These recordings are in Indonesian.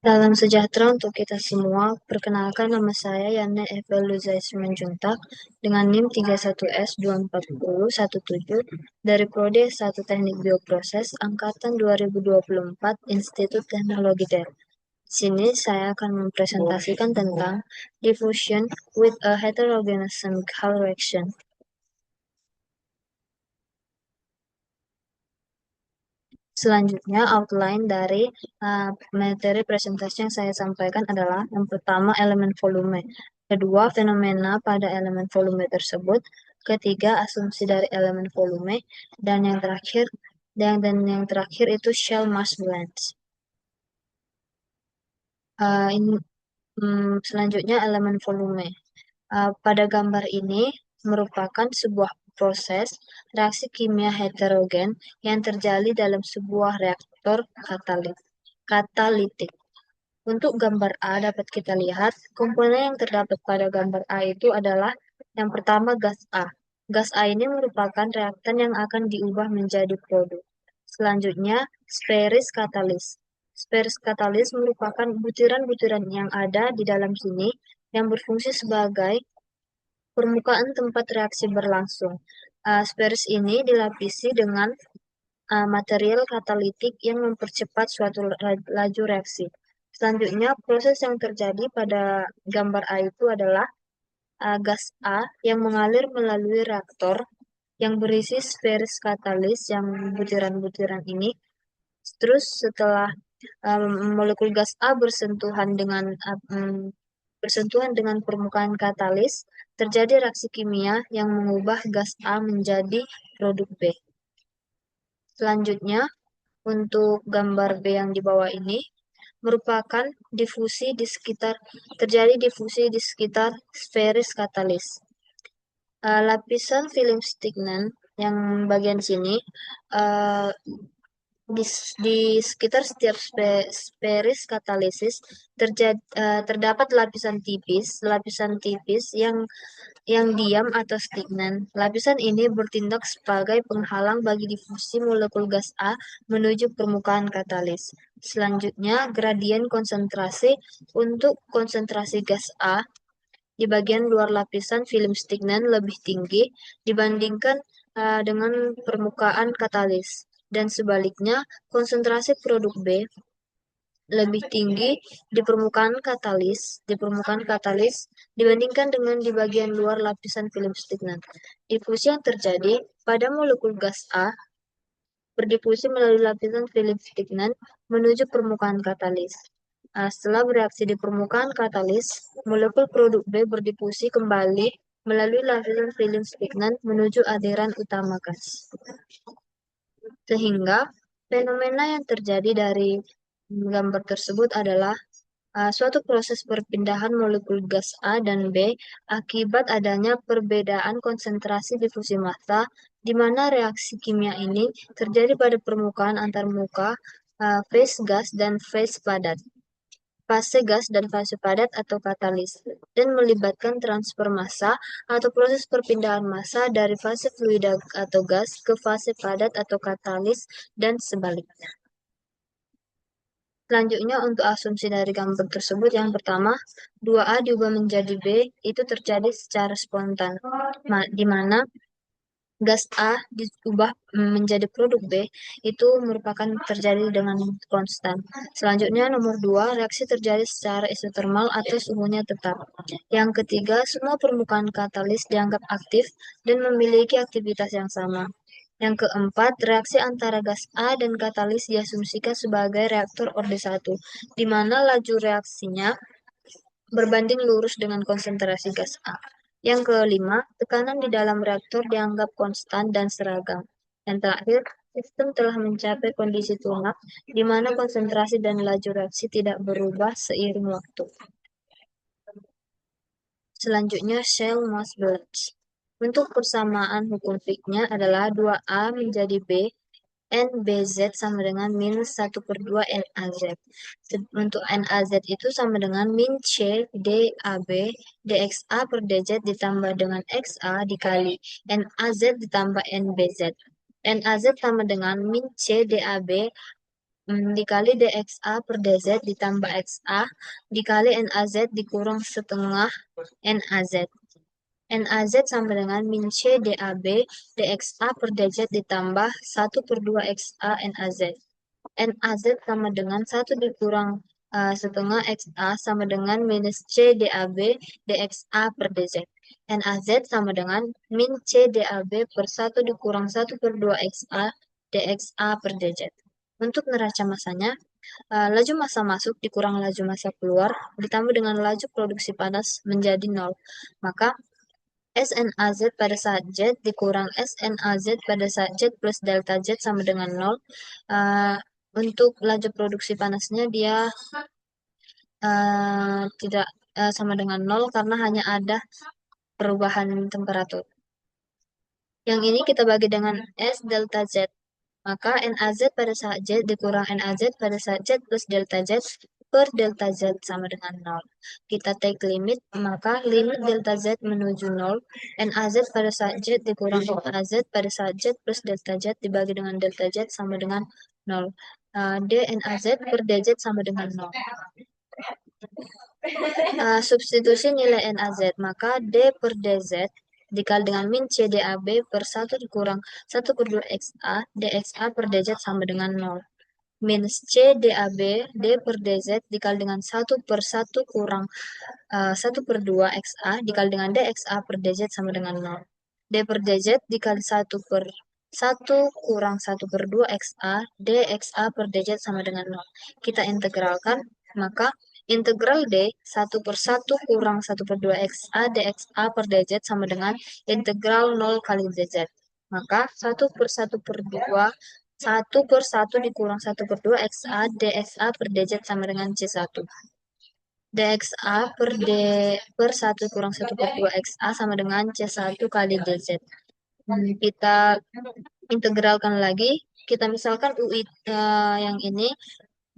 Salam sejahtera untuk kita semua. Perkenalkan nama saya Yana Eveluzai Simanjuntak dengan NIM 31S24017 dari Prodi S1 Teknik Bioproses Angkatan 2024 Institut Teknologi Depok. Di sini saya akan mempresentasikan tentang diffusion with a heterogeneous chemical reaction. Selanjutnya, outline dari materi presentasi yang saya sampaikan adalah yang pertama elemen volume, kedua fenomena pada elemen volume tersebut, ketiga asumsi dari elemen volume, dan yang terakhir itu shell mass balance. Selanjutnya elemen volume. Pada gambar ini merupakan sebuah proses reaksi kimia heterogen yang terjadi dalam sebuah reaktor katalitik. Untuk gambar A dapat kita lihat komponen yang terdapat pada gambar A itu adalah yang pertama gas A. Gas A ini merupakan reaktan yang akan diubah menjadi produk. Selanjutnya, spheric catalyst. Spheric catalyst merupakan butiran-butiran yang ada di dalam sini yang berfungsi sebagai permukaan tempat reaksi berlangsung. Spherics ini dilapisi dengan material katalitik yang mempercepat suatu laju reaksi. Selanjutnya, proses yang terjadi pada gambar A itu adalah gas A yang mengalir melalui reaktor yang berisi spheric catalyst yang butiran-butiran ini. Terus setelah molekul gas A bersentuhan dengan permukaan katalis, terjadi reaksi kimia yang mengubah gas A menjadi produk B. Selanjutnya, untuk gambar B yang di bawah ini, merupakan terjadi difusi di sekitar spheric katalis. Lapisan film Stignan yang bagian sini di sekitar setiap spheric katalisis terdapat lapisan tipis yang diam atau stagnan. Lapisan ini bertindak sebagai penghalang bagi difusi molekul gas A menuju permukaan katalis. Selanjutnya, gradien konsentrasi untuk konsentrasi gas A di bagian luar lapisan film stagnan lebih tinggi dibandingkan dengan permukaan katalis. Dan sebaliknya, konsentrasi produk B lebih tinggi di permukaan katalis dibandingkan dengan di bagian luar lapisan film stagnan. Difusi yang terjadi pada molekul gas A berdifusi melalui lapisan film stagnan menuju permukaan katalis. Setelah bereaksi di permukaan katalis, molekul produk B berdifusi kembali melalui lapisan film stagnan menuju aliran utama gas. Sehingga fenomena yang terjadi dari gambar tersebut adalah suatu proses perpindahan molekul gas A dan B akibat adanya perbedaan konsentrasi difusi massa, di mana reaksi kimia ini terjadi pada permukaan antarmuka fase gas dan fase padat. Fase gas dan fase padat atau katalis, dan melibatkan transfer massa atau proses perpindahan massa dari fase fluida atau gas ke fase padat atau katalis dan sebaliknya. Selanjutnya untuk asumsi dari gambar tersebut, yang pertama 2A diubah menjadi B itu terjadi secara spontan, di mana gas A diubah menjadi produk B itu merupakan terjadi dengan konstan. Selanjutnya nomor 2, reaksi terjadi secara isotermal atau suhunya tetap. Yang ketiga, semua permukaan katalis dianggap aktif dan memiliki aktivitas yang sama. Yang keempat, reaksi antara gas A dan katalis diasumsikan sebagai reaktor orde 1, di mana laju reaksinya berbanding lurus dengan konsentrasi gas A. Yang kelima, tekanan di dalam reaktor dianggap konstan dan seragam. Yang terakhir, sistem telah mencapai kondisi tunak, di mana konsentrasi dan laju reaksi tidak berubah seiring waktu. Selanjutnya, shell mass balance. Untuk persamaan hukum Fick-nya adalah 2A menjadi B, NBZ sama dengan minus 1/2 NAZ. Untuk NAZ itu sama dengan min C DAB DXA per DZ ditambah dengan XA dikali NAZ ditambah NBZ. NAZ sama dengan min C DAB dikali dxa per dz ditambah xa dikali naz dikurang setengah naz. NAZ sama dengan min C DAB DXA per DZ ditambah 1/2 XA NAZ. NAZ sama dengan 1 dikurang setengah XA sama dengan minus C DAB DXA per DZ. NAZ sama dengan min C DAB per 1 dikurang 1/2 XA DXA per DZ. Untuk neraca masanya, laju massa masuk dikurang laju massa keluar ditambah dengan laju produksi panas menjadi 0. Maka SNAZ pada saat Z dikurang SNAZ pada saat Z plus delta Z sama dengan 0. Untuk laju produksi panasnya dia tidak sama dengan 0 karena hanya ada perubahan temperatur. Yang ini kita bagi dengan S delta Z. Maka NAZ pada saat Z dikurang NAZ pada saat Z plus delta Z per delta Z sama dengan 0. Kita take limit, maka limit delta Z menuju 0. NAZ pada saat Z dikurang NAZ pada saat Z plus delta Z dibagi dengan delta Z sama dengan 0. dNAZ per dz sama dengan 0. Substitusi nilai NAZ, maka D per dz dikali dengan min C DAB per 1 dikurang 1/2 XA, DXA per dz sama dengan 0. Minus C DAB, D per dz dikali dengan 1 per 1 kurang 1/2 XA dikali dengan DXA per dz sama dengan 0. D per dz dikali 1 per 1 kurang 1/2 XA, DXA per dz sama dengan 0. Kita integralkan, maka integral D 1 per 1 kurang 1/2 XA DXA per dz sama dengan integral 0 kali dz. Maka 1 per 1 per 2, 1 per 1 dikurang 1/2 XA DXA per dz sama dengan C1. DXA per 1 kurang 1/2 XA sama dengan C1 kali dz. Kita integralkan lagi. Kita misalkan UI yang ini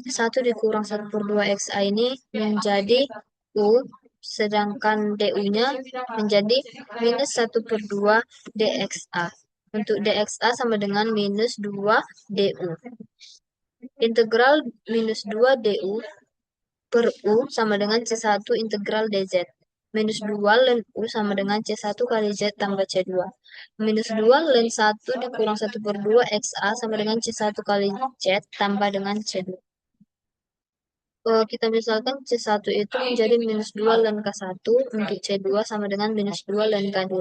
1 dikurang 1/2 XA ini menjadi U, sedangkan DU-nya menjadi minus 1/2 DXA. Untuk DXA sama dengan minus 2 DU. Integral minus 2 DU per U sama dengan C1 integral DZ. Minus 2 ln U sama dengan C1 kali Z tambah C2. Minus 2 ln 1 dikurang 1/2 XA sama dengan C1 kali Z tambah dengan C2. Kita misalkan C1 itu menjadi minus 2 ln K1, untuk C2 sama dengan minus 2 ln K2.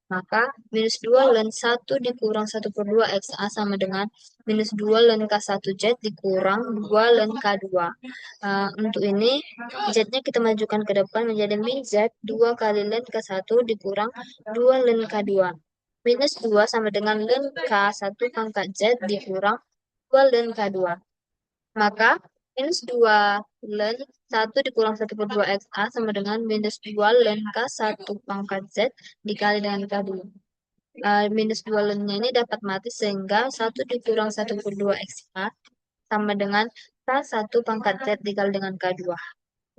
Maka minus 2 ln 1 dikurang 1/2 XA sama dengan minus 2 ln K1Z dikurang 2 ln K2. Untuk ini, Z-nya kita majukan ke depan menjadi min Z 2 kali ln K1 dikurang 2 ln K2. Minus 2 sama dengan ln K1 pangkat Z dikurang 2 ln K2. Maka minus 2 ln 1 dikurang 1/2 XA sama dengan minus 2 ln K1 pangkat Z dikali dengan K2. Minus 2 ln-nya ini dapat mati sehingga 1 dikurang 1/2 XA sama dengan K1 pangkat Z dikali dengan K2.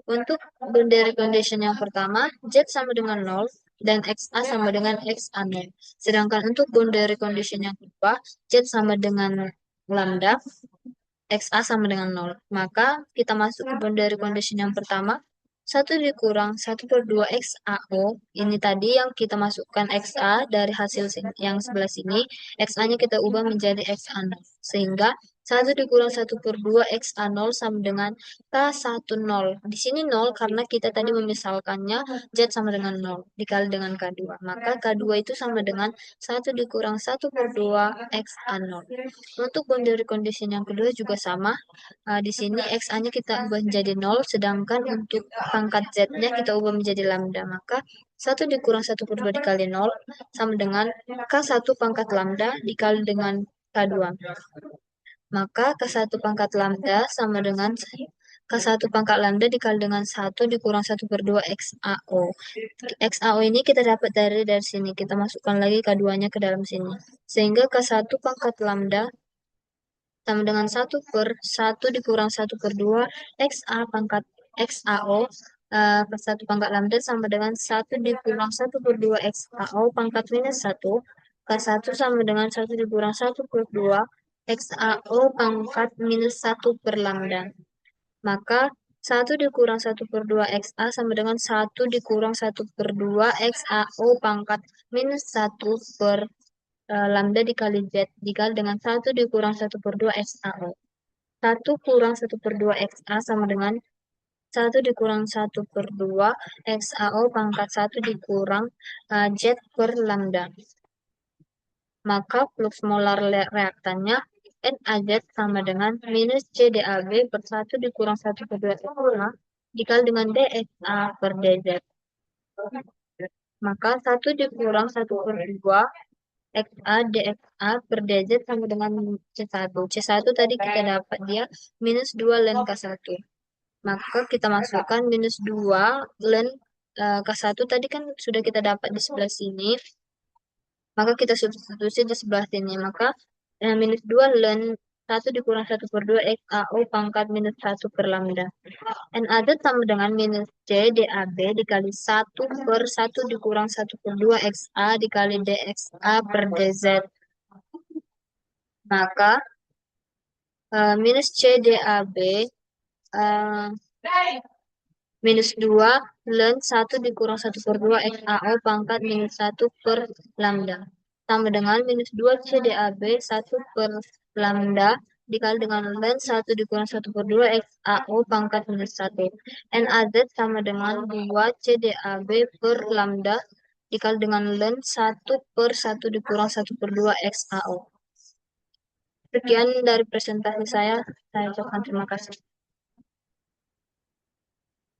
Untuk boundary condition yang pertama, Z sama dengan 0 dan XA sama dengan XA0. Sedangkan untuk boundary condition yang kedua, Z sama dengan lambda, XA sama dengan 0. Maka kita masuk ke boundary condition yang pertama. 1 dikurang 1/2 XAO. Ini tadi yang kita masukkan XA dari hasil yang sebelah sini. XA-nya kita ubah menjadi XA0. Sehingga 1 dikurang 1/2 XA0 sama dengan K10. Di sini 0 karena kita tadi memisalkannya Z sama dengan 0 dikali dengan K2. Maka K2 itu sama dengan 1 dikurang 1/2 XA0. Untuk boundary condition yang kedua juga sama. Di sini XA-nya kita ubah menjadi 0, sedangkan untuk pangkat Z-nya kita ubah menjadi lambda. Maka 1 dikurang 1/2 dikali 0 sama dengan K1 pangkat lambda dikali dengan K2. Maka K1 pangkat lambda sama dengan K1 pangkat lambda dikali dengan 1 dikurang 1/2 XAO. XAO ini kita dapat dari sini. Kita masukkan lagi K2-nya ke dalam sini. Sehingga K1 pangkat lambda sama dengan 1 per 1 dikurang 1/2 XA pangkat XAO per 1 pangkat lambda sama dengan 1 dikurang 1/2 XAO pangkat minus 1. K1 sama dengan 1 dikurang 1/2 XAO pangkat minus 1 per lambda. Maka 1 dikurang 1 per 2 XA sama dengan 1 dikurang 1 per 2 XAO pangkat minus 1 per lambda dikali Z dikali dengan 1 dikurang 1 per 2 XAO. 1 kurang 1 per 2 XA sama dengan 1 dikurang 1 per 2 XAO pangkat 1 dikurang Z per lambda. Maka flux molar reaktannya NaZ sama dengan minus CdAb per 1 dikurang 1 per 2 XA dikali dengan dXA per dZ. Maka 1 dikurang 1 per 2 XA dXA per dZ sama dengan C1. C1 tadi kita dapat dia minus 2 ln K1. Maka kita masukkan minus 2 ln K1 tadi kan sudah kita dapat di sebelah sini. Maka kita substitusi di sebelah sini. Maka minus 2 ln 1 dikurang 1 per 2 XAO pangkat minus 1 per lambda. NaZ sama dengan minus C DAB dikali 1 per 1 dikurang 1 per 2 XA dikali DXA per DZ. Maka minus C DAB minus 2 ln 1 dikurang 1 per 2 XAO pangkat minus 1 per lambda. Sama dengan minus 2 CdAb 1 per lambda dikali dengan ln 1 dikurang 1 per 2 XAO pangkat minus 1. NaZ sama dengan 2 CdAb per lambda dikali dengan ln 1 per 1 dikurang 1 per 2 XAO. Sekian dari presentasi saya. Saya ucapkan terima kasih.